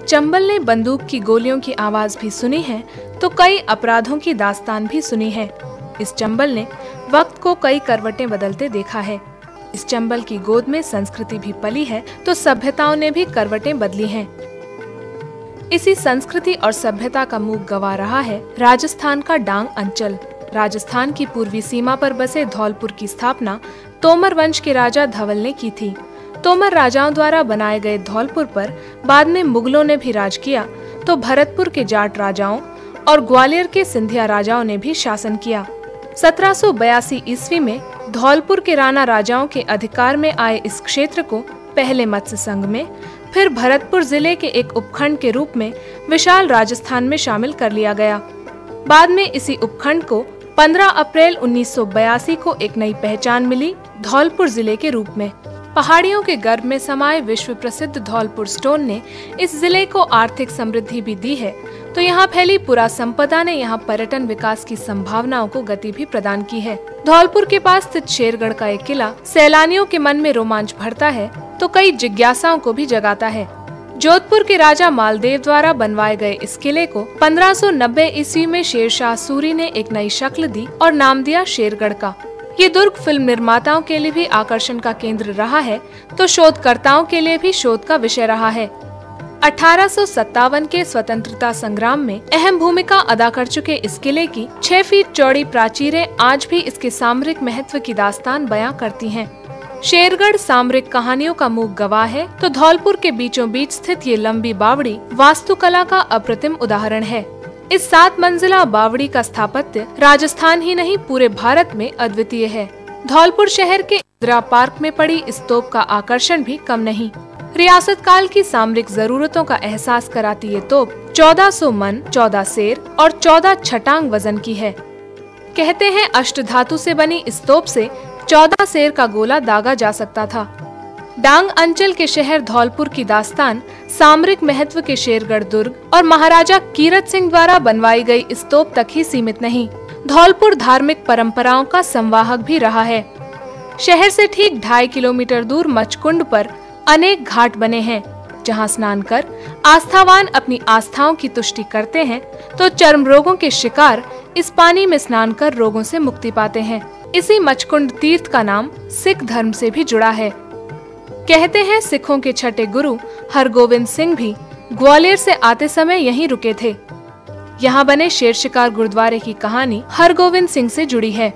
चंबल ने बंदूक की गोलियों की आवाज भी सुनी है तो कई अपराधों की दास्तान भी सुनी है। इस चंबल ने वक्त को कई करवटें बदलते देखा है। इस चंबल की गोद में संस्कृति भी पली है तो सभ्यताओं ने भी करवटें बदली हैं। इसी संस्कृति और सभ्यता का मुंह गवा रहा है राजस्थान का डांग अंचल। राजस्थान की पूर्वी सीमा पर बसे धौलपुर की स्थापना तोमर वंश के राजा धवल ने की थी। तोमर राजाओं द्वारा बनाए गए धौलपुर पर बाद में मुगलों ने भी राज किया तो भरतपुर के जाट राजाओं और ग्वालियर के सिंधिया राजाओं ने भी शासन किया। 1782 ईस्वी में धौलपुर के राणा राजाओं के अधिकार में आए इस क्षेत्र को पहले मत्स्य संघ में, फिर भरतपुर जिले के एक उपखंड के रूप में विशाल राजस्थान में शामिल कर लिया गया। बाद में इसी उपखंड को 15 अप्रैल 1982 को एक नई पहचान मिली धौलपुर जिले के रूप में। पहाड़ियों के गर्भ में समाये विश्व प्रसिद्ध धौलपुर स्टोन ने इस जिले को आर्थिक समृद्धि भी दी है तो यहाँ फैली पुरा संपदा ने यहाँ पर्यटन विकास की संभावनाओं को गति भी प्रदान की है। धौलपुर के पास स्थित शेरगढ़ का एक किला सैलानियों के मन में रोमांच भरता है तो कई जिज्ञासाओं को भी जगाता है। जोधपुर के राजा मालदेव द्वारा बनवाए गए इस किले को 1590 ईस्वी में शेरशाह सूरी ने एक नई शक्ल दी और नाम दिया शेरगढ़ का। ये दुर्ग फिल्म निर्माताओं के लिए भी आकर्षण का केंद्र रहा है तो शोधकर्ताओं के लिए भी शोध का विषय रहा है। 1857 के स्वतंत्रता संग्राम में अहम भूमिका अदा कर चुके इस किले की 6 फीट चौड़ी प्राचीरें आज भी इसके सामरिक महत्व की दास्तान बयां करती हैं। शेरगढ़ सामरिक कहानियों का मूक गवाह है तो धौलपुर के बीचों बीच स्थित ये लंबी बावड़ी वास्तुकला का अप्रतिम उदाहरण है। इस 7 मंजिला बावड़ी का स्थापत्य राजस्थान ही नहीं पूरे भारत में अद्वितीय है। धौलपुर शहर के इंदिरा पार्क में पड़ी इस तोप का आकर्षण भी कम नहीं। रियासत काल की सामरिक जरूरतों का एहसास कराती ये तोप 1400 मन, 14 सेर और 14 छटांग वजन की है। कहते हैं अष्टधातु से बनी इस तोप से 14 सेर का गोला दागा जा सकता था। डांग अंचल के शहर धौलपुर की दास्तान सामरिक महत्व के शेरगढ़ दुर्ग और महाराजा कीरत सिंह द्वारा बनवाई गई इस तोप तक ही सीमित नहीं। धौलपुर धार्मिक परंपराओं का संवाहक भी रहा है। शहर से ठीक 2.5 किलोमीटर दूर मचकुंड पर अनेक घाट बने हैं जहां स्नान कर आस्थावान अपनी आस्थाओं की तुष्टि करते हैं तो चर्म रोगों के शिकार इस पानी में स्नान कर रोगों से मुक्ति पाते हैं। इसी मचकुंड तीर्थ का नाम सिख धर्म से भी जुड़ा है। कहते हैं सिखों के छठे गुरु हरगोविंद सिंह भी ग्वालियर से आते समय यहीं रुके थे। यहाँ बने शेर शिकार गुरुद्वारे की कहानी हरगोविंद सिंह से जुड़ी है।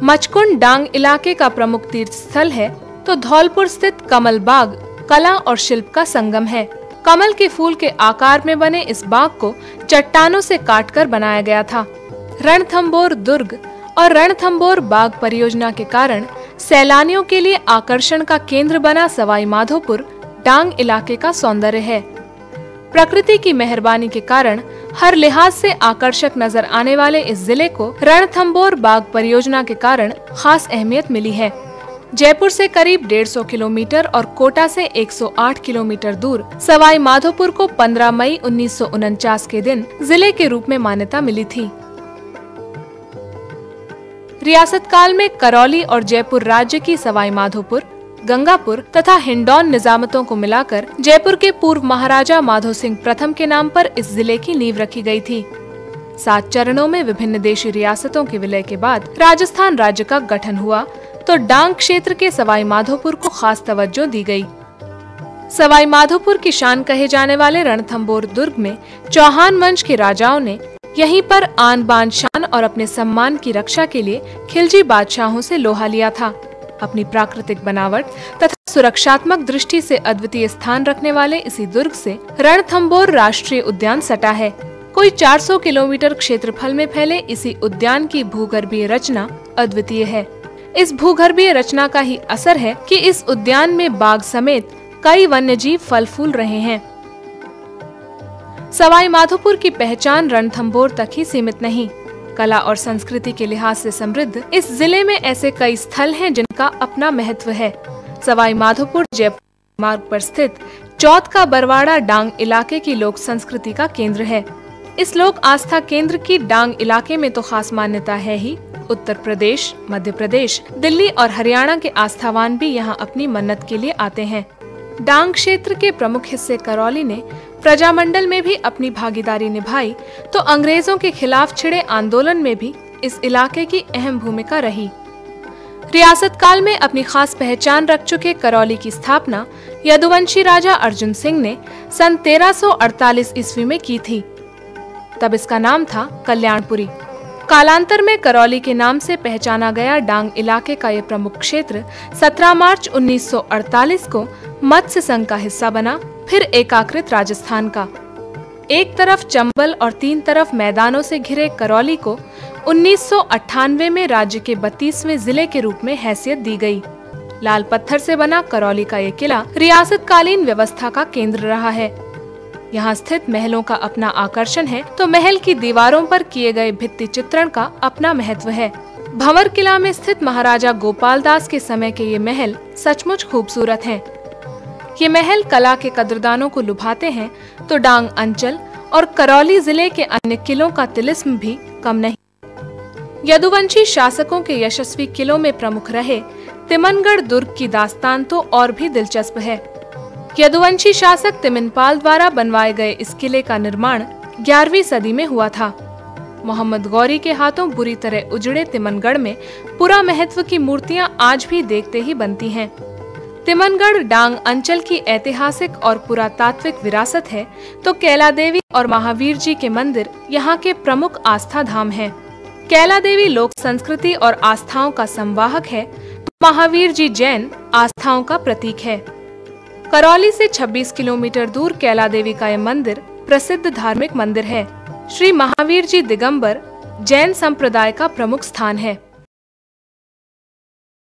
मचकुंड डांग इलाके का प्रमुख तीर्थ स्थल है तो धौलपुर स्थित कमल बाग कला और शिल्प का संगम है। कमल के फूल के आकार में बने इस बाग को चट्टानों से काटकर बनाया गया था। रणथंबोर दुर्ग और रणथंबोर बाग परियोजना के कारण सैलानियों के लिए आकर्षण का केंद्र बना सवाई माधोपुर डांग इलाके का सौंदर्य है। प्रकृति की मेहरबानी के कारण हर लिहाज से आकर्षक नजर आने वाले इस जिले को रणथंबोर बाग परियोजना के कारण खास अहमियत मिली है। जयपुर से करीब 150 किलोमीटर और कोटा से 108 किलोमीटर दूर सवाई माधोपुर को 15 मई 1949 के दिन जिले के रूप में मान्यता मिली थी। रियासत काल में करौली और जयपुर राज्य की सवाई माधोपुर, गंगापुर तथा हिंडौन निजामतों को मिलाकर जयपुर के पूर्व महाराजा माधो सिंह प्रथम के नाम पर इस जिले की नींव रखी गई थी। 7 चरणों में विभिन्न देशी रियासतों के विलय के बाद राजस्थान राज्य का गठन हुआ तो डांग क्षेत्र के सवाई माधोपुर को खास तवज्जो दी गई। सवाई माधोपुर की शान कहे जाने वाले रणथंबोर दुर्ग में चौहान वंश के राजाओं ने यहीं पर आन बान शान और अपने सम्मान की रक्षा के लिए खिलजी बादशाहों से लोहा लिया था। अपनी प्राकृतिक बनावट तथा सुरक्षात्मक दृष्टि से अद्वितीय स्थान रखने वाले इसी दुर्ग से रणथंबोर राष्ट्रीय उद्यान सटा है। कोई 400 किलोमीटर क्षेत्रफल में फैले इसी उद्यान की भूगर्भीय रचना अद्वितीय है। इस भूगर्भीय रचना का ही असर है कि इस उद्यान में बाघ समेत कई वन्यजीव फल फूल रहे हैं। सवाई माधोपुर की पहचान रणथंबोर तक ही सीमित नहीं। कला और संस्कृति के लिहाज से समृद्ध इस जिले में ऐसे कई स्थल हैं जिनका अपना महत्व है। सवाई माधोपुर जयपुर मार्ग पर स्थित चौथ का बरवाड़ा डांग इलाके की लोक संस्कृति का केंद्र है। इस लोक आस्था केंद्र की डांग इलाके में तो खास मान्यता है ही। उत्तर प्रदेश, मध्य प्रदेश, दिल्ली और हरियाणा के आस्थावान भी यहाँ अपनी मन्नत के लिए आते हैं। डांग क्षेत्र के प्रमुख हिस्से करौली ने प्रजामंडल में भी अपनी भागीदारी निभाई तो अंग्रेजों के खिलाफ छिड़े आंदोलन में भी इस इलाके की अहम भूमिका रही। रियासत काल में अपनी खास पहचान रख चुके करौली की स्थापना यदुवंशी राजा अर्जुन सिंह ने सन 1348 ईस्वी में की थी। तब इसका नाम था कल्याणपुरी। कालांतर में करौली के नाम से पहचाना गया डांग इलाके का ये प्रमुख क्षेत्र 17 मार्च 1948 को मत्स्य संघ का हिस्सा बना, फिर एकाकृत राजस्थान का। एक तरफ चंबल और 3 तरफ मैदानों से घिरे करौली को 1998 में राज्य के 32वें जिले के रूप में हैसियत दी गई। लाल पत्थर से बना करौली का ये किला रियासतकालीन व्यवस्था का केंद्र रहा है। यहाँ स्थित महलों का अपना आकर्षण है तो महल की दीवारों पर किए गए भित्ति चित्रण का अपना महत्व है। भंवर किला में स्थित महाराजा गोपाल दास के समय के ये महल सचमुच खूबसूरत हैं। ये महल कला के कद्रदानों को लुभाते हैं तो डांग अंचल और करौली जिले के अन्य किलों का तिलिस्म भी कम नहीं। यदुवंशी शासकों के यशस्वी किलों में प्रमुख रहे तिमनगढ़ दुर्ग की दास्तान तो और भी दिलचस्प है। यदुवंशी शासक तिमिनपाल द्वारा बनवाए गए इस किले का निर्माण 11वीं सदी में हुआ था। मोहम्मद गौरी के हाथों बुरी तरह उजड़े तिमनगढ़ में पुरा महत्व की मूर्तियां आज भी देखते ही बनती हैं। तिमनगढ़ डांग अंचल की ऐतिहासिक और पुरातात्विक विरासत है तो कैला देवी और महावीर जी के मंदिर यहाँ के प्रमुख आस्था धाम हैं। कैला देवी लोक संस्कृति और आस्थाओं का संवाहक है तो महावीर जी जैन आस्थाओं का प्रतीक है। करौली से 26 किलोमीटर दूर कैला देवी का यह मंदिर प्रसिद्ध धार्मिक मंदिर है। श्री महावीर जी दिगंबर जैन संप्रदाय का प्रमुख स्थान है।